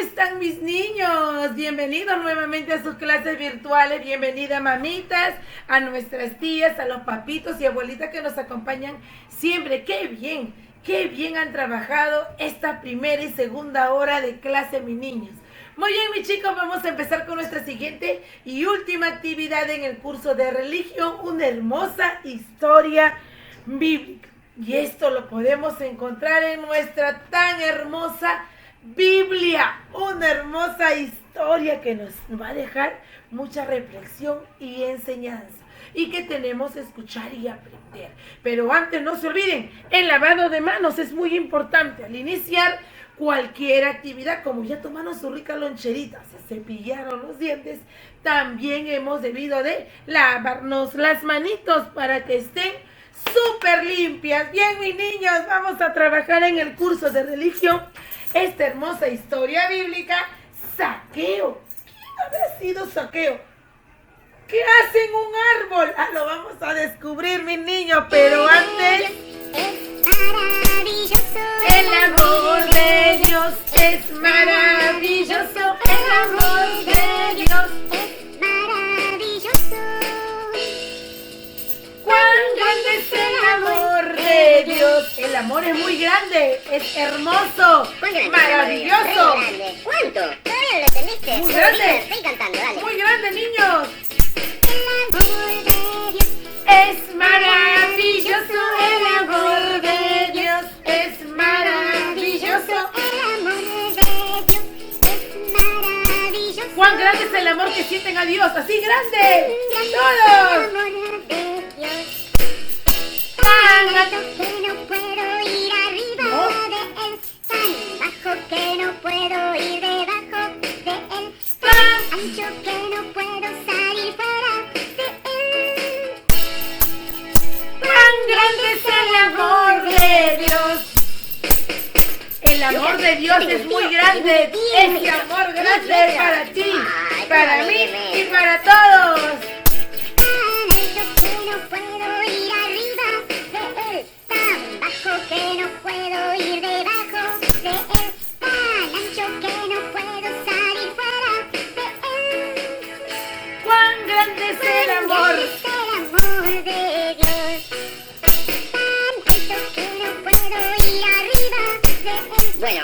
están mis niños? Bienvenidos nuevamente a sus clases virtuales. Bienvenida, mamitas, a nuestras tías, a los papitos y abuelitas que nos acompañan siempre. Qué bien han trabajado esta primera y segunda hora de clase, mis niños. Muy bien, mis chicos, vamos a empezar con nuestra siguiente y última actividad en el curso de religión, una hermosa historia bíblica. Y esto lo podemos encontrar en nuestra tan hermosa Biblia, una hermosa historia que nos va a dejar mucha reflexión y enseñanza y que tenemos que escuchar y aprender. Pero antes no se olviden, el lavado de manos es muy importante. Al iniciar cualquier actividad, como ya tomaron su rica loncherita, se cepillaron los dientes, también hemos debido de lavarnos las manitos para que estén súper limpias. Bien, mis niños, vamos a trabajar en el curso de religión esta hermosa historia bíblica, Zaqueo. ¿Quién habrá sido Zaqueo? ¿Qué hace en un árbol? Lo vamos a descubrir, mis niños, pero antes... El amor de Dios es maravilloso, el amor de Dios es maravilloso. ¡Cuán grande es el amor de Dios! El amor es muy grande, es hermoso, maravilloso. ¿Cuánto? Todavía no lo entendiste. Muy grande. Estoy cantando, dale. Muy grande, niños. El amor de Dios Es maravilloso, el amor de Dios es maravilloso. El amor de Dios es maravilloso. ¡Cuán grande es el amor que sienten a Dios! ¡Así grande! ¡Todos! El amor de Dios. ¡Tan Alto que no puedo ir arriba de él. Tan bajo que no puedo ir debajo de él. Tan ancho que no puedo salir fuera de él. ¡Cuán grande es el amor de Dios! El amor de Dios es muy grande. Ese amor grande es para ti, para mí y para todos. Tan alto que no puedo ir arriba de él. Tan bajo que no puedo ir debajo de él. Tan ancho que no puedo salir fuera de él. ¡Cuán grande es el amor! Es el amor de Dios. Tan alto que no puedo ir arriba de él. Bueno,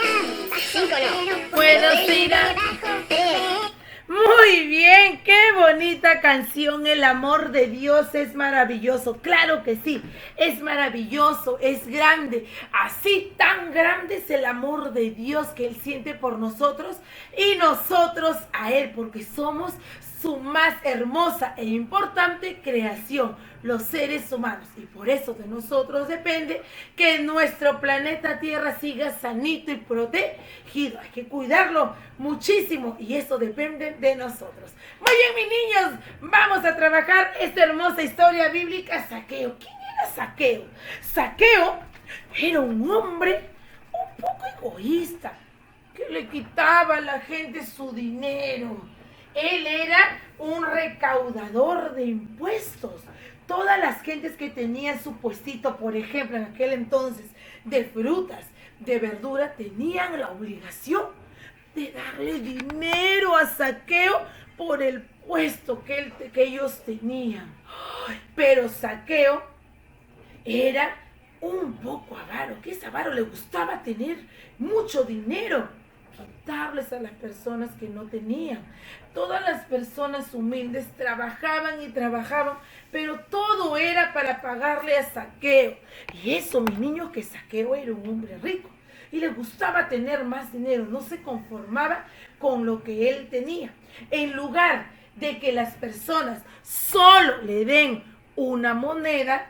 5 no. Puedo ir debajo de él. Muy bien, qué bonita canción. El amor de Dios es maravilloso. Claro que sí, es maravilloso, es grande. Así tan grande es el amor de Dios que Él siente por nosotros y nosotros a Él, porque somos su más hermosa e importante creación, los seres humanos. Y por eso de nosotros depende que nuestro planeta Tierra siga sanito y protegido. Hay que cuidarlo muchísimo y eso depende de nosotros. Muy bien, mis niños, vamos a trabajar esta hermosa historia bíblica. Zaqueo. ¿Quién era Zaqueo? Zaqueo era un hombre un poco egoísta que le quitaba a la gente su dinero. Él era un recaudador de impuestos. Todas las gentes que tenían su puestito, por ejemplo, en aquel entonces, de frutas, de verduras, tenían la obligación de darle dinero a Zaqueo por el puesto que ellos tenían. Pero Zaqueo era un poco avaro. ¿Qué es avaro? Le gustaba tener mucho dinero, quitarles a las personas que no tenían. Todas las personas humildes trabajaban y trabajaban, pero todo era para pagarle a Zaqueo. Y eso, mis niños, que Zaqueo era un hombre rico y le gustaba tener más dinero, no se conformaba con lo que él tenía. En lugar de que las personas solo le den una moneda,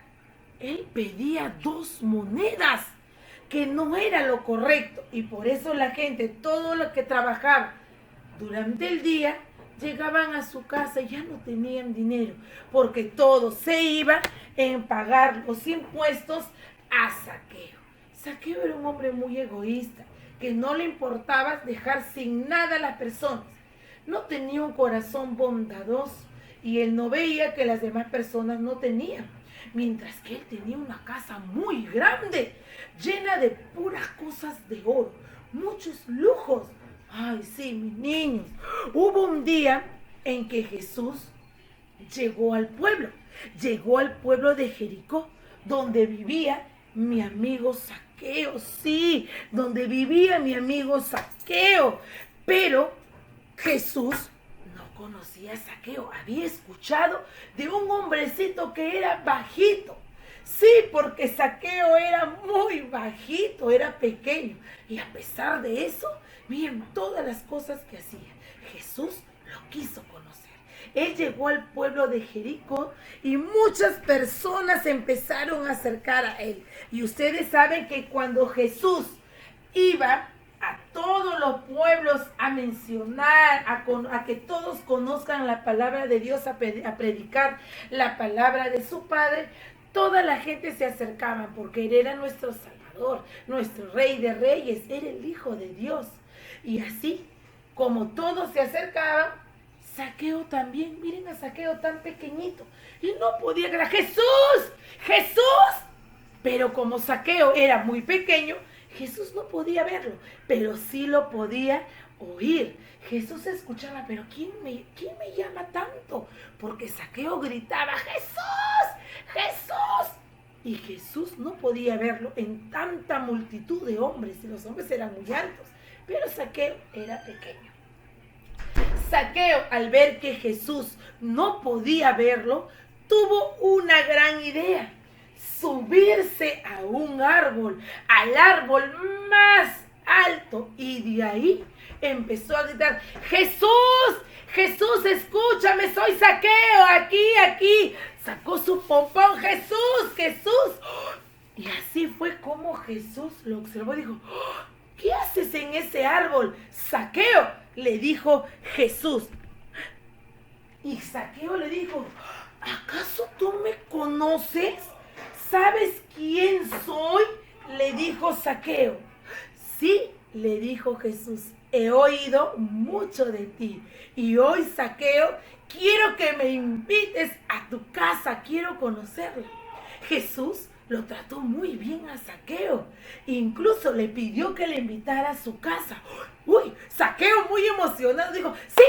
él pedía 2 monedas, que no era lo correcto, y por eso la gente, todo lo que trabajaba durante el día, llegaban a su casa y ya no tenían dinero, porque todo se iba en pagar los impuestos a Zaqueo. Zaqueo era un hombre muy egoísta, que no le importaba dejar sin nada a las personas. No tenía un corazón bondadoso y él no veía que las demás personas no tenían. Mientras que él tenía una casa muy grande, llena de puras cosas de oro, muchos lujos. Ay, sí, mis niños. Hubo un día en que Jesús llegó al pueblo de Jericó, donde vivía mi amigo Zaqueo, sí, donde vivía mi amigo Zaqueo. Pero Jesús no conocía a Zaqueo, había escuchado de un hombrecito que era bajito. Sí, porque Zaqueo era muy bajito, era pequeño. Y a pesar de eso, miren todas las cosas que hacía. Jesús lo quiso conocer. Él llegó al pueblo de Jericó y muchas personas empezaron a acercar a él. Y ustedes saben que cuando Jesús iba a todos los pueblos a mencionar, a que todos conozcan la palabra de Dios, a predicar la palabra de su Padre, toda la gente se acercaba porque él era nuestro Salvador, nuestro Rey de Reyes, era el Hijo de Dios. Y así, como todos se acercaban, Zaqueo también, miren a Zaqueo tan pequeñito, y no podía creer, ¡Jesús! ¡Jesús! Pero como Zaqueo era muy pequeño, Jesús no podía verlo, pero sí lo podía oír. Jesús escuchaba, pero ¿quién me llama tanto? Porque Zaqueo gritaba, ¡Jesús! ¡Jesús! Y Jesús no podía verlo en tanta multitud de hombres, y los hombres eran muy altos, pero Zaqueo era pequeño. Zaqueo, al ver que Jesús no podía verlo, tuvo una gran idea: subirse a un árbol, al árbol más alto, y de ahí empezó a gritar, ¡Jesús! ¡Jesús, escúchame! ¡Soy Zaqueo! ¡Aquí! Sacó su pompón, ¡Jesús! ¡Jesús! Y así fue como Jesús lo observó y dijo, ¿qué haces en ese árbol? Zaqueo, le dijo Jesús. Y Zaqueo le dijo, ¿acaso tú me conoces? ¿Sabes quién soy? Le dijo Zaqueo. Sí, le dijo Jesús, he oído mucho de ti. Y hoy, Zaqueo, quiero que me invites a tu casa, quiero conocerla. Jesús lo trató muy bien a Zaqueo. Incluso le pidió que le invitara a su casa. Uy, Zaqueo muy emocionado dijo, sí,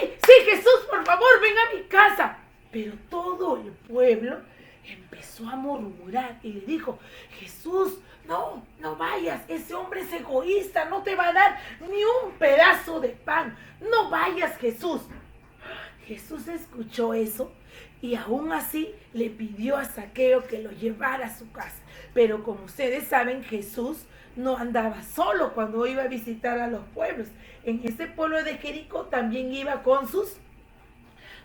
Jesús, por favor, ven a mi casa. Pero todo el pueblo empezó a murmurar y le dijo, Jesús, no vayas, ese hombre es egoísta, no te va a dar ni un pedazo de pan. No vayas, Jesús. Jesús escuchó eso y aún así le pidió a Zaqueo que lo llevara a su casa. Pero como ustedes saben, Jesús no andaba solo cuando iba a visitar a los pueblos. En ese pueblo de Jericó también iba con sus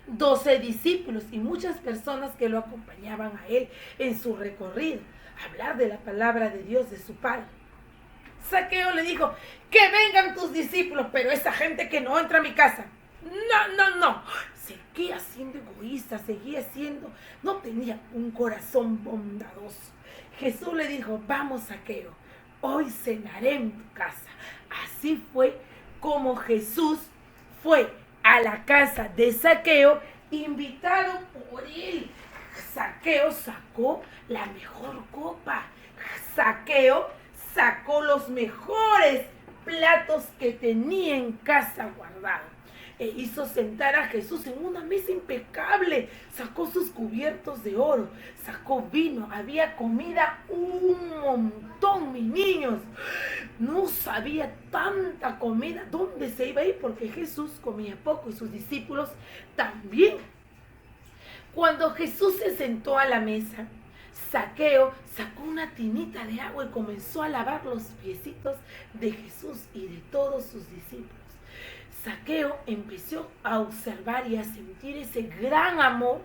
12 discípulos y muchas personas que lo acompañaban a él en su recorrido, a hablar de la palabra de Dios, de su Padre. Zaqueo le dijo, que vengan tus discípulos, pero esa gente que no entra a mi casa. No. Seguía siendo egoísta, no tenía un corazón bondadoso. Jesús le dijo, vamos, Zaqueo, hoy cenaré en tu casa. Así fue como Jesús fue a la casa de Zaqueo, invitado por él. Zaqueo sacó la mejor copa. Zaqueo sacó los mejores platos que tenía en casa guardados. E hizo sentar a Jesús en una mesa impecable. Sacó sus cubiertos de oro, sacó vino, había comida un montón, mis niños. No sabía tanta comida dónde se iba a ir, porque Jesús comía poco y sus discípulos también. Cuando Jesús se sentó a la mesa, Zaqueo sacó una tinita de agua y comenzó a lavar los piecitos de Jesús y de todos sus discípulos. Zaqueo empezó a observar y a sentir ese gran amor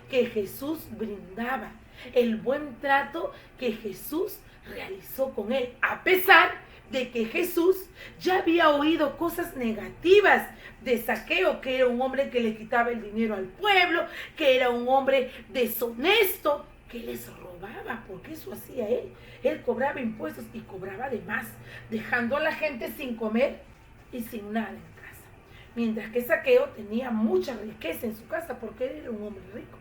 que Jesús brindaba, el buen trato que Jesús realizó con él, a pesar de que Jesús ya había oído cosas negativas de Zaqueo, que era un hombre que le quitaba el dinero al pueblo, que era un hombre deshonesto, que les robaba, porque eso hacía él. Él cobraba impuestos y cobraba de más, dejando a la gente sin comer y sin nada en casa. mientras que Zaqueo tenía mucha riqueza en su casa porque él era un hombre rico.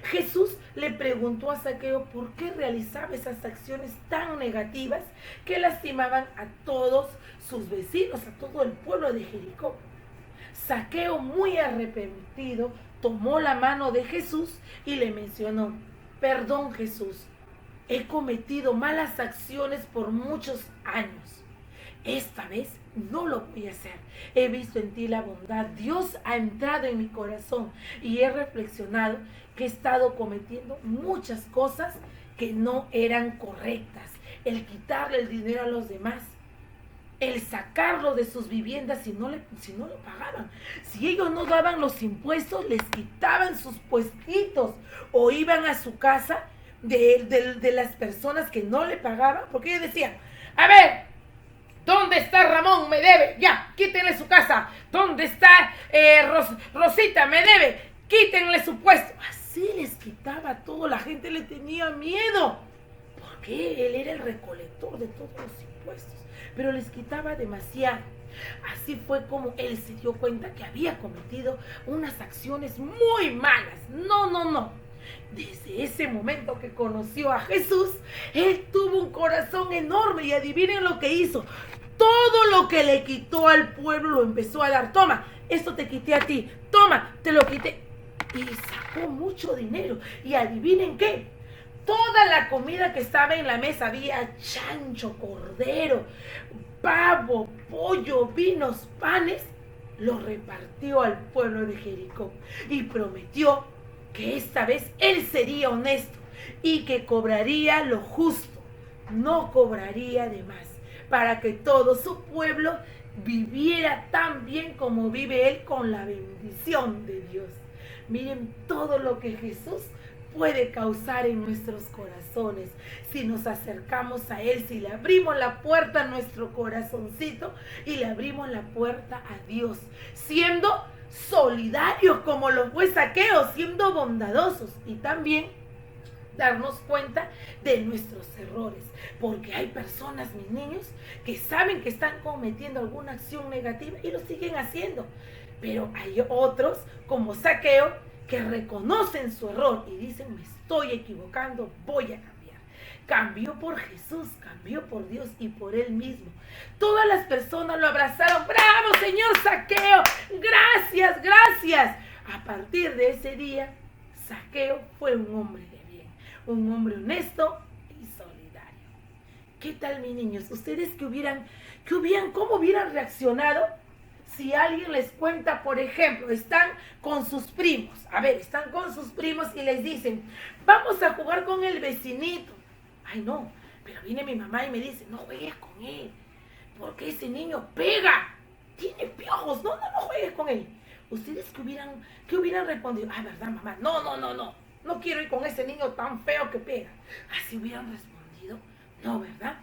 Jesús le preguntó a Zaqueo por qué realizaba esas acciones tan negativas que lastimaban a todos sus vecinos, a todo el pueblo de Jericó. Zaqueo, muy arrepentido, tomó la mano de Jesús y le mencionó: perdón, Jesús, he cometido malas acciones por muchos años. Esta vez no lo voy a hacer. He visto en ti la bondad. Dios ha entrado en mi corazón y he reflexionado que he estado cometiendo muchas cosas que no eran correctas. El quitarle el dinero a los demás, el sacarlo de sus viviendas si no lo pagaban. Si ellos no daban los impuestos, les quitaban sus puestitos o iban a su casa de las personas que no le pagaban, porque ellos decían: a ver, ¿dónde está Ramón? Me debe. Ya, quítenle su casa. ¿Dónde está Rosita? Me debe. Quítenle su puesto. Así les quitaba todo. La gente le tenía miedo, porque él era el recolector de todos los impuestos, pero les quitaba demasiado. Así fue como él se dio cuenta que había cometido unas acciones muy malas. No. Desde ese momento que conoció a Jesús, él tuvo un corazón enorme y adivinen lo que hizo. Todo lo que le quitó al pueblo lo empezó a dar. Toma, esto te quité a ti. Toma, te lo quité. Y sacó mucho dinero. Y adivinen qué. Toda la comida que estaba en la mesa, había chancho, cordero, pavo, pollo, vinos, panes, lo repartió al pueblo de Jericó y prometió que esta vez él sería honesto y que cobraría lo justo, no cobraría de más, para que todo su pueblo viviera tan bien como vive él, con la bendición de Dios. Miren todo lo que Jesús puede causar en nuestros corazones si nos acercamos a él, si le abrimos la puerta a nuestro corazoncito y le abrimos la puerta a Dios, siendo solidarios como lo fue Zaqueo, siendo bondadosos, y también darnos cuenta de nuestros errores, porque hay personas, mis niños, que saben que están cometiendo alguna acción negativa y lo siguen haciendo, pero hay otros como Zaqueo que reconocen su error y dicen: me estoy equivocando, voy a cambiar. Cambió por Jesús, cambió por Dios y por él mismo. Todas las personas lo abrazaron. ¡Bravo, señor Zaqueo! ¡Gracias, gracias! A partir de ese día, Zaqueo fue un hombre de bien, un hombre honesto y solidario. ¿Qué tal, mis niños? ¿Ustedes cómo hubieran reaccionado si alguien les cuenta, por ejemplo, están con sus primos? A ver, están con sus primos y les dicen: vamos a jugar con el vecinito. Ay, no, pero viene mi mamá y me dice: no juegues con él, porque ese niño pega, tiene piojos, no juegues con él. ¿Ustedes qué hubieran respondido? Ah, ¿verdad, mamá? No quiero ir con ese niño tan feo que pega. ¿Así hubieran respondido? No, ¿verdad?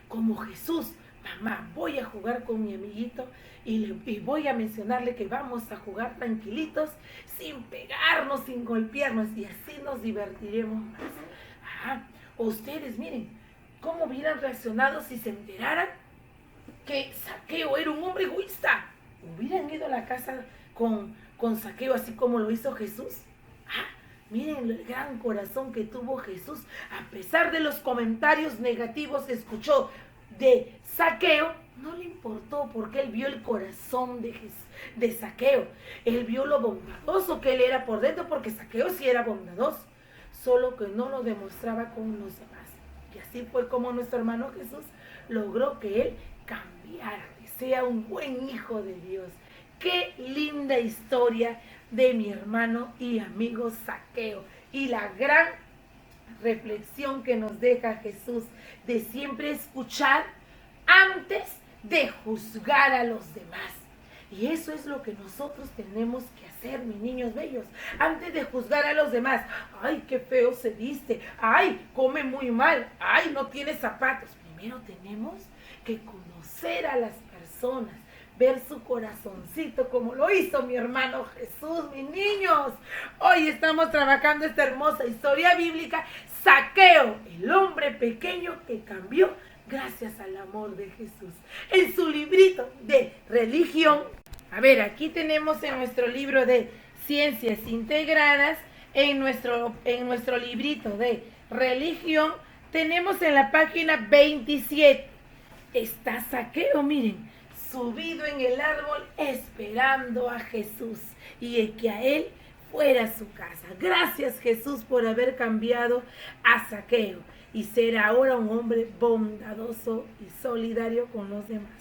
Como Jesús: mamá, voy a jugar con mi amiguito y voy a mencionarle que vamos a jugar tranquilitos, sin pegarnos, sin golpearnos, y así nos divertiremos más. Ustedes miren, ¿cómo hubieran reaccionado si se enteraran que Zaqueo era un hombre egoísta? ¿Hubieran ido a la casa con Zaqueo así como lo hizo Jesús? Miren el gran corazón que tuvo Jesús. A pesar de los comentarios negativos que escuchó de Zaqueo, no le importó, porque él vio el corazón de Zaqueo. Él vio lo bondadoso que él era por dentro, porque Zaqueo sí era bondadoso, solo que no lo demostraba con los demás. Y así fue como nuestro hermano Jesús logró que él cambiara, que sea un buen hijo de Dios. Qué linda historia de mi hermano y amigo Zaqueo, y la gran reflexión que nos deja Jesús de siempre escuchar antes de juzgar a los demás. Y eso es lo que nosotros tenemos que hacer, mis niños bellos. Antes de juzgar a los demás: ay, qué feo se viste, ay, come muy mal, ay, no tiene zapatos. Primero tenemos que conocer a las personas, ver su corazoncito, como lo hizo mi hermano Jesús, mis niños. Hoy estamos trabajando esta hermosa historia bíblica, Zaqueo, el hombre pequeño que cambió gracias al amor de Jesús. En su librito de religión A ver, aquí tenemos en nuestro libro de Ciencias Integradas, en nuestro librito de religión, tenemos en la página 27. Está Zaqueo, miren, subido en el árbol esperando a Jesús y que a él fuera a su casa. Gracias, Jesús, por haber cambiado a Zaqueo y ser ahora un hombre bondadoso y solidario con los demás.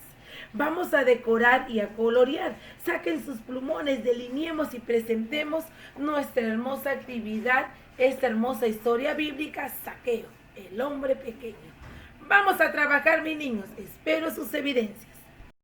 Vamos a decorar y a colorear. Saquen sus plumones, delineemos y presentemos nuestra hermosa actividad, esta hermosa historia bíblica, Zaqueo, el hombre pequeño. Vamos a trabajar, mis niños. Espero sus evidencias.